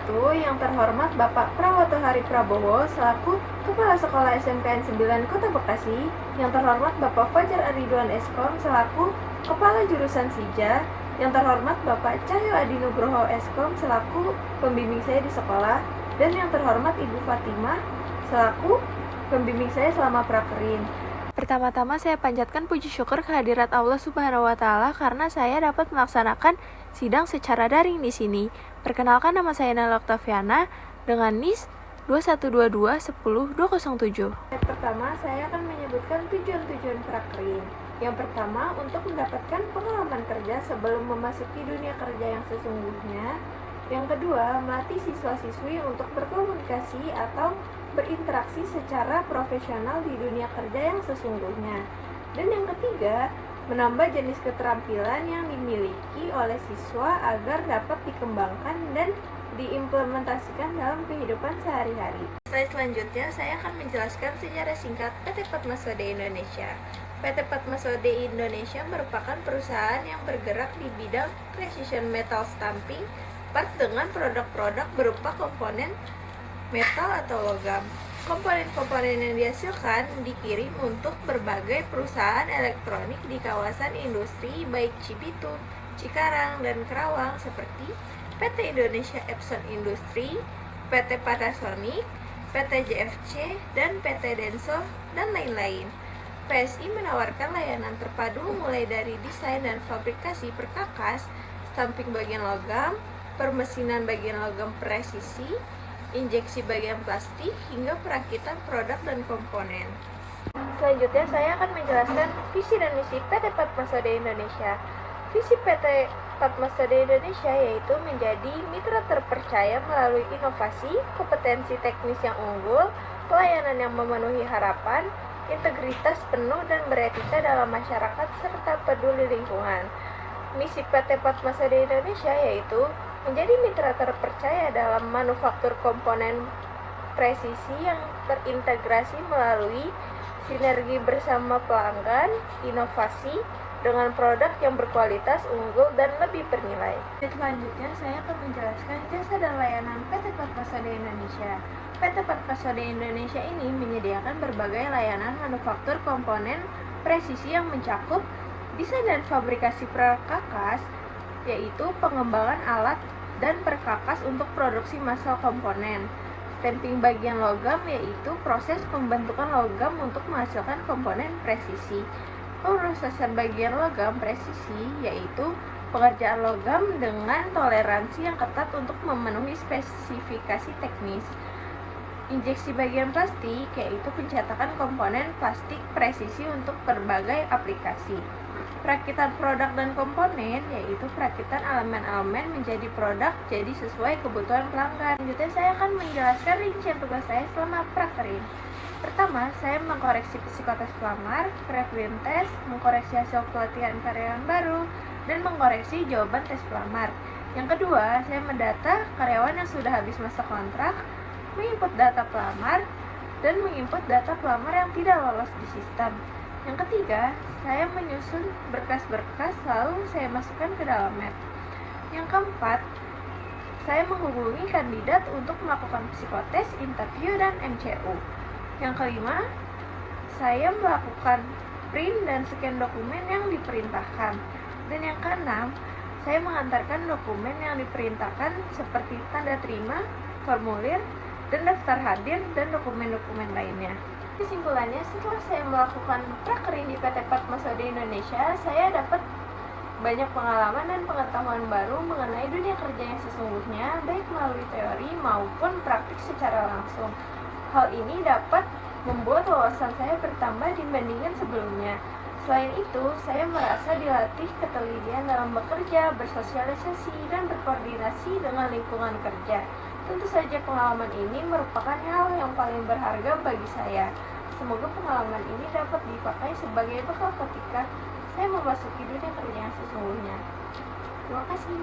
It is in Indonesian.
1, yang terhormat Bapak Prawoto Hari Prabowo selaku Kepala Sekolah SMPN 9 Kota Bekasi, yang terhormat Bapak Fajar Aridwan Eskom selaku Kepala Jurusan Sija, yang terhormat Bapak Cahyo Adi Nugroho Eskom selaku pembimbing saya di sekolah, dan yang terhormat Ibu Fatimah selaku pembimbing saya selama prakerin. Pertama-tama saya panjatkan puji syukur kehadirat Allah Subhanahu wa Ta'ala karena saya dapat melaksanakan sidang secara daring di sini. Perkenalkan, nama saya Nela Oktaviana dengan NIS 212210207. Pertama, saya akan menyebutkan tujuan-tujuan prakerin. Yang pertama, untuk mendapatkan pengalaman kerja sebelum memasuki dunia kerja yang sesungguhnya. Yang kedua, melatih siswa-siswi untuk berkomunikasi atau berinteraksi secara profesional di dunia kerja yang sesungguhnya. Dan yang ketiga, menambah jenis keterampilan yang dimiliki oleh siswa agar dapat dikembangkan dan diimplementasikan dalam kehidupan sehari-hari. Slide selanjutnya, saya akan menjelaskan sejarah singkat PT Padmasode Indonesia. PT Padmasode Indonesia merupakan perusahaan yang bergerak di bidang precision metal stamping part dengan produk-produk berupa komponen metal atau logam. Komponen-komponen yang dihasilkan dikirim untuk berbagai perusahaan elektronik di kawasan industri baik Cibitung, Cikarang, dan Kerawang seperti PT Indonesia Epson Industri, PT Panasonic, PT JFC, dan PT Denso, dan lain-lain. PSI menawarkan layanan terpadu mulai dari desain dan fabrikasi perkakas, stamping bagian logam, permesinan bagian logam presisi, injeksi bagian plastik, hingga perakitan produk dan komponen. Selanjutnya saya akan menjelaskan visi dan misi PT Padmasode Indonesia. Visi PT Padmasode Indonesia yaitu menjadi mitra terpercaya melalui inovasi, kompetensi teknis yang unggul, pelayanan yang memenuhi harapan, integritas penuh dan beretika dalam masyarakat, serta peduli lingkungan. Misi PT Padmasode Indonesia yaitu menjadi mitra terpercaya dalam manufaktur komponen presisi yang terintegrasi melalui sinergi bersama pelanggan, inovasi, dengan produk yang berkualitas, unggul, dan lebih bernilai. Selanjutnya, saya akan menjelaskan jasa dan layanan PT Padmasode Indonesia. PT Padmasode Indonesia ini menyediakan berbagai layanan manufaktur komponen presisi yang mencakup desain dan fabrikasi perkakas, yaitu pengembangan alat dan perkakas untuk produksi massal komponen. Stamping bagian logam yaitu proses pembentukan logam untuk menghasilkan komponen presisi. Pemrosesan bagian logam presisi yaitu pengerjaan logam dengan toleransi yang ketat untuk memenuhi spesifikasi teknis. Injeksi bagian plastik yaitu pencetakan komponen plastik presisi untuk berbagai aplikasi. Perakitan produk dan komponen yaitu perakitan elemen-elemen menjadi produk jadi sesuai kebutuhan pelanggan. Selanjutnya saya akan menjelaskan rincian tugas saya selama prakerin. Pertama, saya mengkoreksi psikotes pelamar, preprint test, mengkoreksi hasil pelatihan karyawan baru, dan mengkoreksi jawaban tes pelamar. Yang kedua, saya mendata karyawan yang sudah habis masa kontrak, menginput data pelamar, dan menginput data pelamar yang tidak lolos di sistem. Yang ketiga, saya menyusun berkas-berkas lalu saya masukkan ke dalam map. Yang keempat, saya menghubungi kandidat untuk melakukan psikotes, interview, dan MCU. Yang kelima, saya melakukan print dan scan dokumen yang diperintahkan. Dan yang keenam, saya mengantarkan dokumen yang diperintahkan seperti tanda terima, formulir, dan daftar hadir, dan dokumen-dokumen lainnya. Kesimpulannya, setelah saya melakukan prakerin di PT Padmasode Indonesia, saya dapat banyak pengalaman dan pengetahuan baru mengenai dunia kerja yang sesungguhnya, baik melalui teori maupun praktik secara langsung. Hal ini dapat membuat wawasan saya bertambah dibandingkan sebelumnya. Selain itu, saya merasa dilatih ketelitian dalam bekerja, bersosialisasi, dan berkoordinasi dengan lingkungan kerja. Tentu saja pengalaman ini merupakan hal yang paling berharga bagi saya. Semoga pengalaman ini dapat dipakai sebagai bekal ketika saya memasuki dunia kerja yang sesungguhnya. Terima kasih.